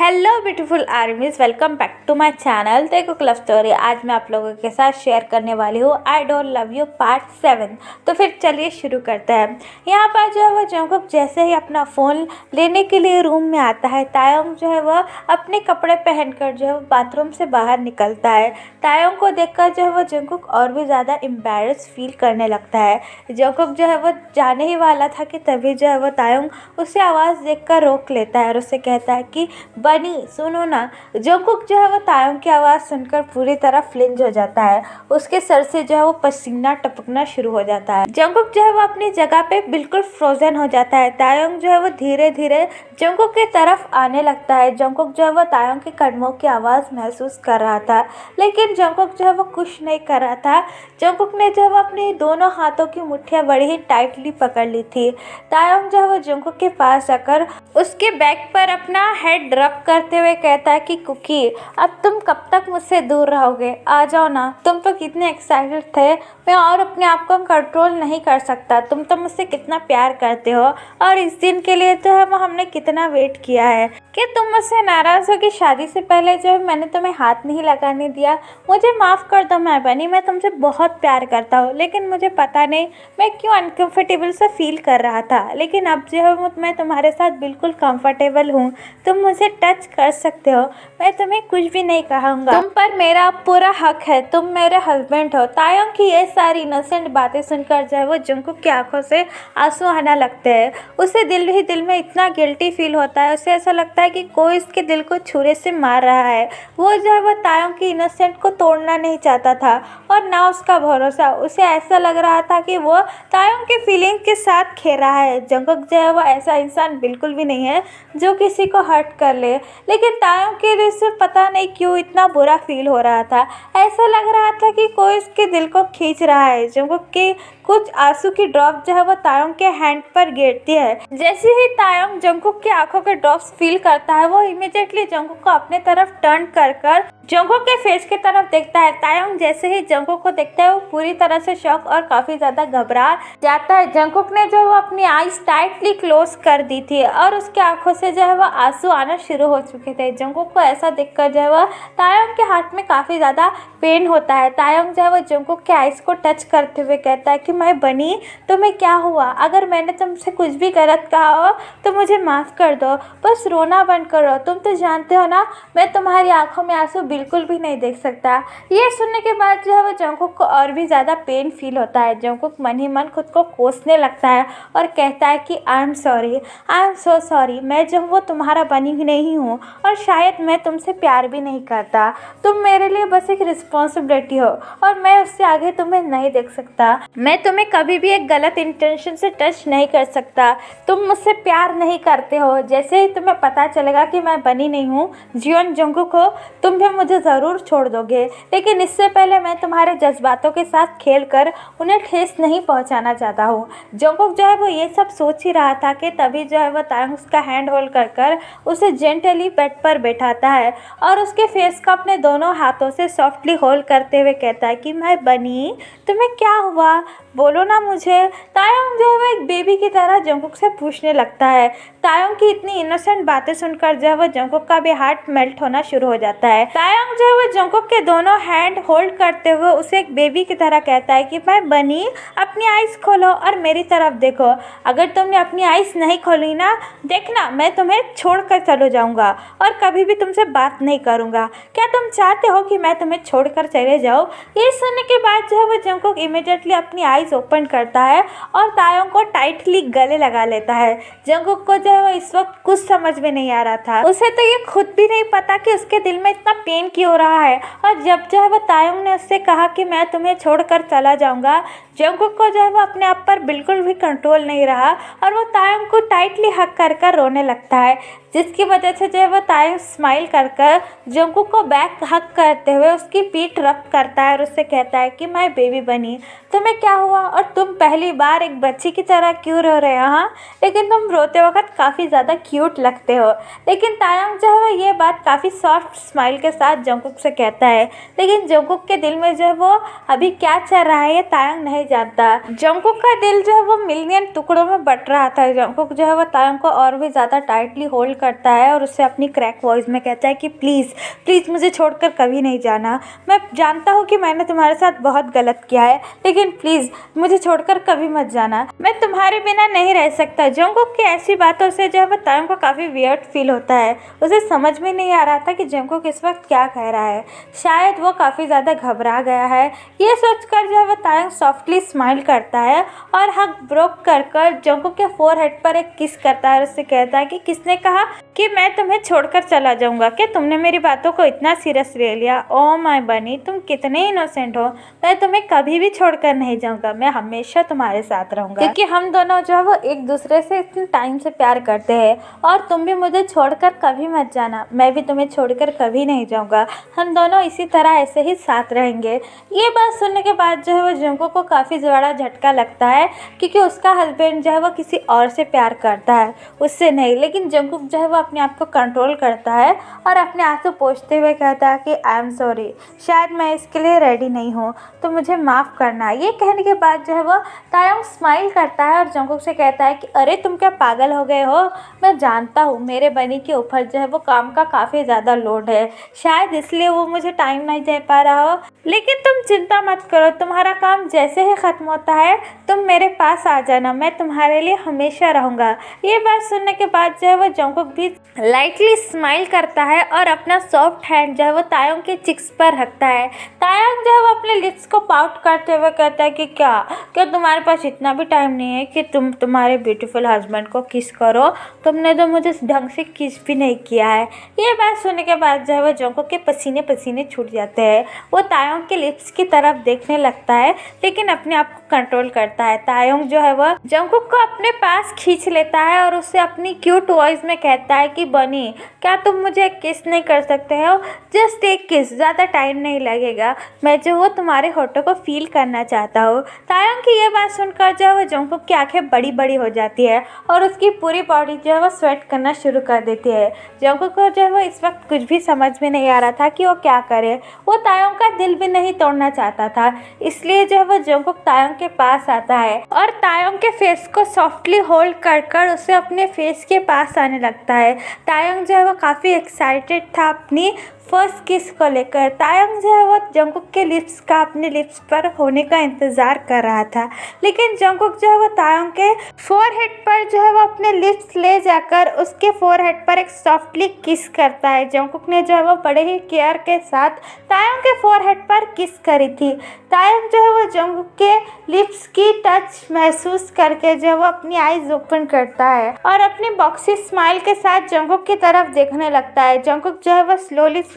Hello beautiful armies, welcome back to my channel देखो love story. आज मैं आप लोगों के साथ शेयर करने वाली हूँ I don't love you part 7। तो फिर चलिए शुरू करते हैं। यहाँ पर जो है वो जंगकुक जैसे ही अपना फ़ोन लेने के लिए रूम में आता है, तायोंग जो है वह अपने कपड़े पहनकर जो है वो बाथरूम से बाहर निकलता है। तायोंग को देखकर जो है वो जंगकुक और भी ज़्यादा एम्बैरेस फील करने लगता है। जंगकुक जो है वो जाने ही वाला था कि तभी जो है वो तायोंग उसे आवाज़ देकर रोक लेता है और उसे कहता है कि बनी सुनो ना। जंगकुक जो है वो तायोंग की आवाज़ सुनकर पूरी तरह फ्लिंज हो जाता है। उसके सर से जो है वो पसीना टपकना शुरू हो जाता है। जंगकुक जो है वो अपनी जगह पे बिल्कुल फ्रोजन हो जाता है। तायोंग जो है वो धीरे धीरे जंगकुक की तरफ आने लगता है। जंगकुक जो है वो तायोंग के कदमों की आवाज़ महसूस कर रहा था, लेकिन जंगकुक जो है वो कुछ नहीं कर रहा था। जंगकुक ने जो है वो अपने दोनों हाथों की मुट्ठियाँ बड़ी ही टाइटली पकड़ ली थी। तायोंग जो है वो जंगकुक के पास आकर उसके बैक पर अपना हेड रब करते हुए कहता है कि कुकी, अब तुम कब तक मुझसे दूर रहोगे? आ जाओ ना। तुम तो कितने एक्साइटेड थे, मैं और अपने आप को कंट्रोल नहीं कर सकता। तुम तो मुझसे कितना प्यार करते हो और इस दिन के लिए तो हमने कितना वेट किया है। कि तुम मुझसे नाराज़ हो कि शादी से पहले जो है मैंने तुम्हें हाथ नहीं लगाने दिया। मुझे माफ़ कर दो मैं बनी, मैं तुमसे बहुत प्यार करता हूँ, लेकिन मुझे पता नहीं मैं क्यों अनकंफर्टेबल सा फील कर रहा था। लेकिन अब जो है मैं तुम्हारे साथ बिल्कुल कंफर्टेबल हूँ। तुम मुझे टच कर सकते हो, मैं तुम्हें कुछ भी नहीं कहूँगा। तुम पर मेरा पूरा हक है, तुम मेरे हस्बैंड हो। तायोंग की ये सारी इनोसेंट बातें सुनकर जो है वो जंगकुक की आंखों से आंसू आना लगते हैं। उसे दिल ही दिल में इतना गिल्टी फील होता है। उसे ऐसा लगता है कि कोई उसके दिल को छुरे से मार रहा है। वो जो है वो तायोंग की इनोसेंट को तोड़ना नहीं चाहता था और ना उसका भरोसा। उसे ऐसा लग रहा था कि वो तायोंग के फीलिंग के साथ खेल रहा है। जंगकुक जो है वो ऐसा इंसान बिल्कुल भी नहीं है जो किसी को हर्ट कर ले, लेकिन तायोंग के दिल से पता नहीं क्यों इतना बुरा फील हो रहा था। ऐसा लग रहा था कि कोई उसके दिल को खींच रहा है। जंगकुक के कुछ आंसू की ड्रॉप जो है वो तायोंग के हैंड पर गिरती है। जैसे ही तायोंग जंगकुक की आंखों के ड्रॉप्स फील करता है, वो इमीडिएटली जंगकुक को अपने तरफ टर्न कर जंगकुक के फेस की तरफ देखता है। तायोंग जैसे ही जंगकुक को देखता है, वो पूरी तरह से शॉक और काफी ज्यादा घबरा जाता है। जंगकुक ने जो है वो अपनी आईज टाइटली क्लोज कर दी थी और उसकी आंखों से जो है वो आंसू आना शुरू हो चुके थे। जंगकुक को ऐसा देखकर जो है वो तायोंग के हाथ में काफी ज्यादा पेन होता है। तायोंग जो है वो जंगकुक के आईज को टच करते हुए कहता है कि मैं बनी, तुम्हें क्या हुआ? अगर मैंने तुमसे कुछ भी गलत कहा हो तो मुझे माफ़ कर दो, बस रोना बंद करो। तुम तो जानते हो ना, मैं तुम्हारी आंखों में आंसू बिल्कुल भी नहीं देख सकता। ये सुनने के बाद जो है वो जंगकुक को और भी ज़्यादा पेन फील होता है। जंगकुक मन ही मन खुद को कोसने लगता है और कहता है कि I am sorry, I am so sorry. मैं जो वो तुम्हारा बनी ही नहीं हूँ और शायद मैं तुमसे प्यार भी नहीं करता। तुम मेरे लिए बस एक रिस्पॉन्सिबिलिटी हो और मैं उससे आगे तुम्हें नहीं देख सकता। मैं तुम्हें कभी भी एक गलत इंटेंशन से टच नहीं कर सकता। तुम मुझसे प्यार नहीं करते हो। जैसे ही तुम्हें पता चलेगा कि मैं बनी नहीं हूँ, जियोन जंगकुक हो, तुम भी मुझे ज़रूर छोड़ दोगे। लेकिन इससे पहले मैं तुम्हारे जज्बातों के साथ खेलकर उन्हें ठेस नहीं पहुँचाना चाहता हूँ। जंगकुक जो है वो ये सब सोच ही रहा था कि तभी जो है वो तायोंग उसका हैंड होल्ड कर उसे जेंटली बेड पर बैठाता है और उसके फेस को अपने दोनों हाथों से सॉफ्टली होल्ड करते हुए कहता है कि मैं बनी, तुम्हें क्या हुआ? बोलो ना मुझे। तायोंग जो है वो एक बेबी की तरह जंगकुक से पूछने लगता है। तायोंग की इतनी इनोसेंट बातें सुनकर जो है वो जंगकुक का भी हार्ट मेल्ट होना शुरू हो जाता है। तायोंग जो है वो जंगकुक के दोनों हैंड होल्ड करते हुए उसे एक बेबी की तरह कहता है कि मैं बनी, अपनी आईज खोलो और मेरी तरफ देखो। अगर तुमने अपनी आईज नहीं खोली ना, देखना मैं तुम्हें छोड़कर चले जाऊंगा और कभी भी तुमसे बात नहीं करूंगा। क्या तुम चाहते हो कि मैं तुम्हें छोड़कर चले जाऊँ? ये सुनने के बाद जो है वो जंगकुक इमीडिएटली अपनी आईज ओपन करता है और तायोंग को टाइटली गले लगा लेता है। जंगकुक को जो है वो इस वक्त कुछ समझ में नहीं आ रहा था। उसे तो ये खुद भी नहीं पता कि उसके दिल में इतना पेन क्यों हो रहा है। और जब जो है वो तायोंग ने उससे कहा कि मैं तुम्हें छोड़कर चला जाऊंगा, जंगकुक को जो है वो अपने आप पर बिल्कुल भी कंट्रोल नहीं रहा और वो तायोंग को टाइटली हक कर रोने लगता है, जिसकी वजह से जो है वो तायोंग स्माइल कर जंगकुक को बैक हक करते हुए उसकी पीठ रब करता है और उससे कहता है कि मैं बेबी बनी, तुम्हें क्या हुआ और तुम पहली बार एक बच्ची की तरह क्यों रो रहे हो? हाँ, लेकिन तुम रोते वक्त काफ़ी ज़्यादा क्यूट लगते हो। लेकिन तायोंग जो है वो ये बात काफ़ी सॉफ्ट स्माइल के साथ जंगकुक से कहता है, लेकिन जंगकुक के दिल में जो है वो अभी क्या चल रहा है ये तायोंग नहीं जानता। जंगकुक का दिल जो है वो मिलियन टुकड़ों में बट रहा था। जंगकुक जो है वो तायोंग को और भी ज़्यादा टाइटली होल्ड करता है और उससे अपनी क्रैक वॉइस में कहता है कि प्लीज़ प्लीज़ मुझे छोड़कर कभी नहीं जाना। मैं जानता हूँ कि मैंने तुम्हारे साथ बहुत गलत किया है, लेकिन प्लीज़ मुझे छोड़कर कभी मत जाना, मैं तुम्हारे बिना नहीं रह सकता। जंगकुक की ऐसी बातों से जो है तायंग को काफ़ी वियर्ड फील होता है। उसे समझ में नहीं आ रहा था कि जंगकुक इस वक्त क्या कह रहा है। शायद वो काफ़ी ज़्यादा घबरा गया है। ये सोचकर जो है तायंग सॉफ्टली स्माइल करता है और हक ब्रोक कर जंगकुक के फोरहेड पर एक किस करता है और उससे कहता है कि किसने कहा कि मैं तुम्हें छोड़कर चला जाऊंगा? क्या तुमने मेरी बातों को इतना सीरियस ले लिया? ओह माय बनी, तुम कितने इनोसेंट हो। मैं तुम्हें कभी भी छोड़कर नहीं जाऊंगा, मैं हमेशा तुम्हारे साथ रहूंगा, क्योंकि हम दोनों जो है वो एक दूसरे से इतने टाइम से प्यार करते हैं। और तुम भी मुझे छोड़कर कभी मत जाना, मैं भी तुम्हें छोड़कर कभी नहीं जाऊंगा। हम दोनों इसी तरह ऐसे ही साथ रहेंगे। ये बात सुनने के बाद जो है वो जंगकुक को काफ़ी बड़ा झटका लगता है, क्योंकि उसका हस्बैंड जो है वो किसी और से प्यार करता है, उससे नहीं। लेकिन जंगकुक जो है वो अपने आप को कंट्रोल करता है और अपने आंसू पोंछते हुए कहता है कि आई एम सॉरी, शायद मैं इसके लिए रेडी नहीं हूँ, तो मुझे माफ़ करना। ये कहने के बाद जो है वो तायंग स्माइल करता है और जंगकुक से कहता है कि अरे तुम क्या पागल हो गए हो? मैं जानता हूँ मेरे बनी के ऊपर जो है वो काम का काफ़ी ज़्यादा लोड है, शायद इसलिए वो मुझे टाइम नहीं दे पा रहा हो, लेकिन तुम चिंता मत करो, तुम्हारा काम जैसे ही ख़त्म होता है तुम मेरे पास आ जाना, मैं तुम्हारे लिए हमेशा रहूँगा। ये बात सुनने के बाद जो है वो जंगकुक भी लाइटली स्माइल करता है और अपना सॉफ्ट हैंड जो है वो तायंग के चिक्स पर रखता है। तायंग जो है वो अपने लिप्स को पाउट करते हुए कहता है कि क्या तुम्हारे पास इतना भी टाइम नहीं है कि तुम तुम्हारे ब्यूटीफुल हस्बैंड को किस करो? तुमने तो मुझे ढंग से किस भी नहीं किया है। ये बात सुनने के बाद जो है वो जंगकुक के पसीने पसीने छूट जाते हैं। वो तायंग के लिप्स की तरफ देखने लगता है, लेकिन अपने आप को कंट्रोल करता है। तायंग जो है वह जंगकुक को अपने पास खींच लेता है और उससे अपनी क्यूट वॉइस में कहता है कि बनी, क्या तुम मुझे किस नहीं कर सकते हो? जस्ट एक किस, ज़्यादा टाइम नहीं लगेगा, मैं जो वो तुम्हारे होठों को फील करना चाहता हूँ। तायंग की ये बात सुनकर जो है वो जंगकुक की आंखें बड़ी बड़ी हो जाती है और उसकी पूरी बॉडी जो है वो स्वेट करना शुरू कर देती है। जंगकुक को जो है वो इस वक्त कुछ भी समझ में नहीं आ रहा था कि वो क्या करे। वो तायंग का दिल भी नहीं तोड़ना चाहता था, इसलिए जो है वो जंगकुक तायंग के पास आता है और तायंग के फेस को सॉफ्टली होल्ड कर उसे अपने फेस के पास आने लगता है। तायंग जो है वो काफ़ी एक्साइटेड था अपनी फर्स्ट किस को लेकर। तायंग जो है वो जंगकुक के लिप्स का अपने लिप्स पर होने का इंतज़ार कर रहा था, लेकिन जंगकुक जो है वो तायंग के फोरहेड पर जो है वो अपने लिप्स ले जाकर उसके फोरहेड पर एक सॉफ्टली किस करता है। जंगकुक ने जो है वो बड़े ही केयर के साथ तायंग के फोरहेड पर किस करी थी। तायंग जो है वो जंगकुक के लिप्स की टच महसूस करके जो है वो अपनी आईज ओपन करता है और अपनी बॉक्सी स्माइल के साथ जंगकुक की तरफ देखने लगता है। जंगकुक जो है वो स्लोली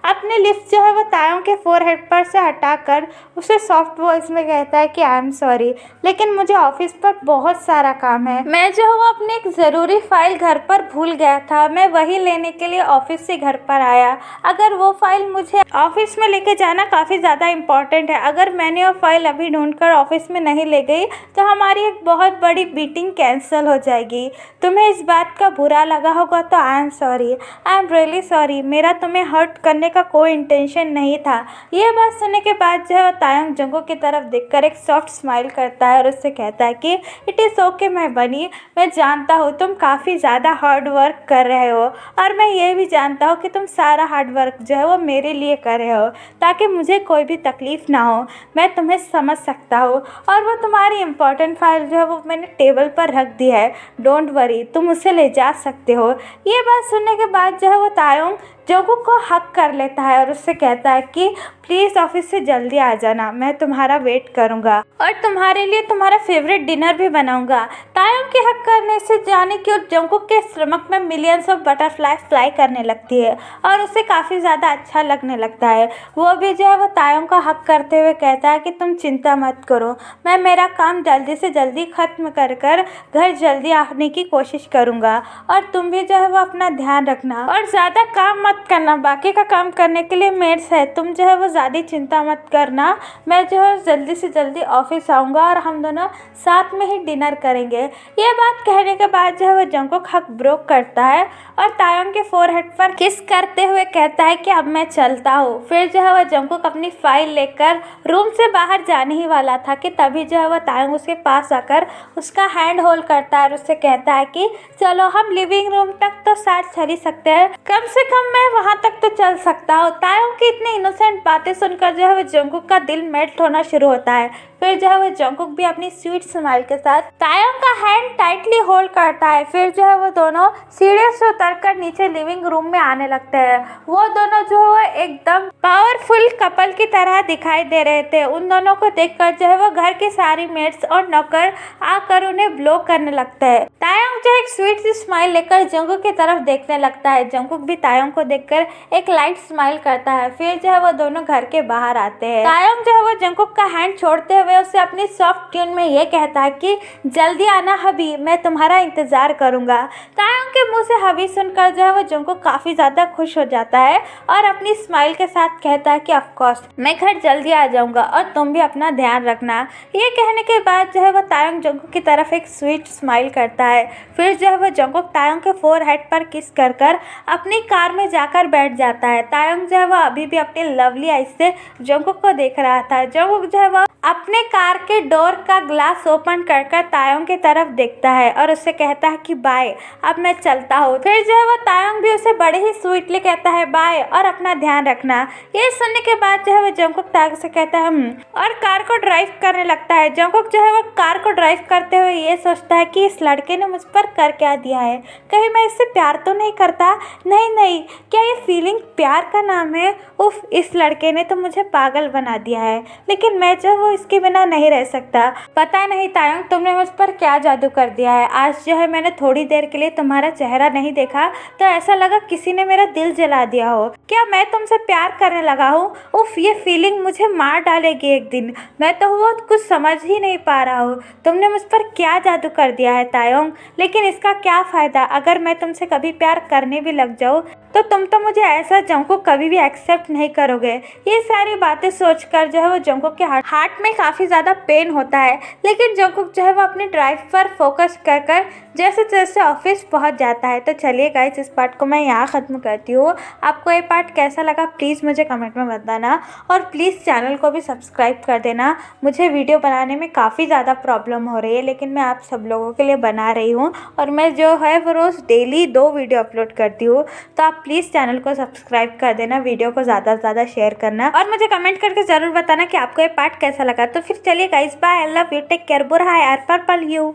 अपने लिप्स जो है वो तायंग के फोरहेड पर से हटाकर उसे सॉफ्ट वॉइस में कहता है कि आई एम सॉरी, लेकिन मुझे ऑफिस पर बहुत सारा काम है। मैं जो है वो अपनी एक ज़रूरी फाइल घर पर भूल गया था, मैं वही लेने के लिए ऑफिस से घर पर आया। अगर वो फाइल मुझे ऑफिस में लेके जाना काफ़ी ज़्यादा इम्पॉर्टेंट है, अगर मैंने वो फाइल अभी ढूंढकर ऑफिस में नहीं ले गई तो हमारी एक बहुत बड़ी मीटिंग कैंसिल हो जाएगी। तुम्हें इस बात का बुरा लगा होगा तो I am sorry, I am really sorry, मेरा तुम्हें हर्ट करने का कोई इंटेंशन नहीं था। ये बात सुनने के बाद जो है तायंग जंगकुक की तरफ देखकर एक सॉफ्ट स्माइल करता है और उससे कहता है कि इट इज़ ओके मैं बनी, मैं जानता हूँ तुम काफ़ी ज़्यादा हार्ड वर्क कर रहे हो और मैं ये भी जानता हूँ कि तुम सारा हार्ड वर्क जो है वो मेरे लिए कर रहे हो ताकि मुझे कोई भी तकलीफ़ ना हो। मैं तुम्हें समझ सकता हूँ और वो तुम्हारी इम्पोर्टेंट फाइल जो है वो मैंने टेबल पर रख दी है, डोंट वरी, तुम उसे ले जा सकते हो। ये बात सुनने के बाद जो है वो तायंग जंगकुक को हक कर लेता है और उससे कहता है कि प्लीज़ ऑफिस से जल्दी आ जाना, मैं तुम्हारा वेट करूँगा और तुम्हारे लिए तुम्हारा फेवरेट डिनर भी बनाऊँगा। तायंग के हक करने से जाने कि जंगकुक के स्टमक में मिलियंस ऑफ बटरफ्लाई फ्लाई करने लगती है और उसे काफ़ी ज़्यादा अच्छा लगने लगता है। वो भी जो है वो तायंग का हक करते हुए कहता है कि तुम चिंता मत करो, मैं मेरा काम जल्दी से जल्दी ख़त्म कर घर जल्दी आने की कोशिश करूँगा और तुम भी जो है वो अपना ध्यान रखना और ज़्यादा काम मत करना, बाकी का काम करने के लिए मेड्स है, तुम जो है वो ज़्यादा चिंता मत करना, मैं जो है जल्दी से जल्दी ऑफिस आऊँगा और हम दोनों साथ में ही डिनर करेंगे। ये बात कहने के बाद जो है वो जंगकुक हक ब्रोक करता है और तायोंग के फोरहेड पर किस करते हुए कहता है कि अब मैं चलता हूँ। फिर जो है वो जंगकुक अपनी फाइल लेकर रूम से बाहर जाने ही वाला था कि तभी जो है वो तायोंग उसके पास आकर उसका हैंड होल्ड करता है और उससे कहता है कि चलो हम लिविंग रूम तक तो साथ चल ही सकते हैं, कम से कम मैं वहां तक तो चल सकता हूँ। तायोंग की इतनी इनोसेंट बातें सुनकर जो है वो जंगकुक का दिल मेल्ट होना शुरू होता है। फिर जो है वो जंगकुक भी अपनी स्वीट स्माइल के साथ तायोंग का हैंड टाइटली होल्ड करता है। फिर जो है वो दोनों सीढ़ियों से उतरकर नीचे लिविंग रूम में आने लगते हैं। वो दोनों जो है एकदम पावरफुल कपल की तरह दिखाई दे रहे थे। उन दोनों को देखकर जो है वो घर की सारी मेड्स और नौकर आकर उन्हें ब्लो करने लगते हैं। तायोंग जो एक स्वीट सी स्माइल लेकर जंगकुक की तरफ देखने लगता है। जंगकुक भी तायोंग को देखकर एक लाइट स्माइल करता है। फिर जो है वो दोनों घर के बाहर आते हैं। तायोंग जो है वो जंगकुक का हैंड छोड़ते हुए उसे अपनी सॉफ्ट ट्यून में ये कहता है कि जल्दी आना हबी, मैं तुम्हारा इंतजार करूंगा। तायोंग के मुंह से हबी सुनकर जो है वो जंगकुक काफी ज्यादा खुश हो जाता है और अपनी स्माइल के साथ कहता है कि ऑफ कोर्स मैं घर जल्दी आ जाऊंगा और तुम भी अपना ध्यान रखना। ये कहने के बाद जो है वो तायोंग जंगकुक की तरफ एक स्वीट स्माइल करता है। फिर जो है वो जंगकुक तायोंग के फोरहेड पर किस कर अपनी कार में जाकर बैठ जाता है। तायोंग जो है वो अभी भी अपनी लवली आईज से जंगकुक को देख रहा था। जंगकुक जो है वो अपने कार के डोर का ग्लास ओपन कर तायोंग की तरफ देखता है और उससे कहता है कि बाय, अब मैं चलता हूँ। फिर जो है वो तायोंग भी उसे बड़े ही स्वीटली कहता है बाय और अपना ध्यान रखना। ये सुनने के बाद जो है वो जंगकुक तायोंग से कहता है और कार को ड्राइव करने लगता है। जंगकुक जो है वो कार को ड्राइव करते हुए ये सोचता है कि इस लड़के ने मुझ पर कर क्या दिया है, कहीं मैं इससे प्यार तो नहीं करता। नहीं, क्या ये फीलिंग प्यार का नाम है? उफ, इस लड़के ने तो मुझे पागल बना दिया है, लेकिन मैं जो वो इसके बिना नहीं रह सकता। पता नहीं तायोंग तुमने मुझ पर क्या जादू कर दिया है। आज जो है मैंने थोड़ी देर के लिए तुम्हारा चेहरा नहीं देखा तो ऐसा लगा किसी ने मेरा दिल जला दिया हो। क्या मैं तुमसे प्यार करने लगा हूँ? उफ, ये फीलिंग मुझे मार डालेगी एक दिन। मैं तो वो कुछ समझ ही नहीं पा रहा हूँ। तुमने मुझ पर क्या जादू कर दिया है तायोंग, लेकिन इसका क्या फायदा? अगर मैं तुमसे कभी प्यार करने भी लग जाऊँ तो तुम तो मुझे ऐसा जंगकुक कभी भी एक्सेप्ट नहीं करोगे। ये सारी बातें सोचकर जो है वो जंगकुक के हार्ट में काफ़ी ज़्यादा पेन होता है, लेकिन जंगकुक जो है वो अपनी ड्राइव पर फोकस कर जैसे जैसे ऑफिस पहुंच जाता है। तो चलिए गाइस, इस पार्ट को मैं यहाँ ख़त्म करती हूँ। आपको ये पार्ट कैसा लगा प्लीज़ मुझे कमेंट में बताना और प्लीज़ चैनल को भी सब्सक्राइब कर देना। मुझे वीडियो बनाने में काफ़ी ज़्यादा प्रॉब्लम हो रही है, लेकिन मैं आप सब लोगों के लिए बना रही हूँ और मैं जो है वो रोज़ डेली 2 वीडियो अपलोड करती हूँ। तो आप प्लीज़ चैनल को सब्सक्राइब कर देना, वीडियो को ज़्यादा से ज़्यादा शेयर करना और मुझे कमेंट करके ज़रूर बताना कि आपको ये पार्ट कैसा लगा। तो फिर चलिए guys, bye, I love you, take care, बुरा है यार, पर्पल यू।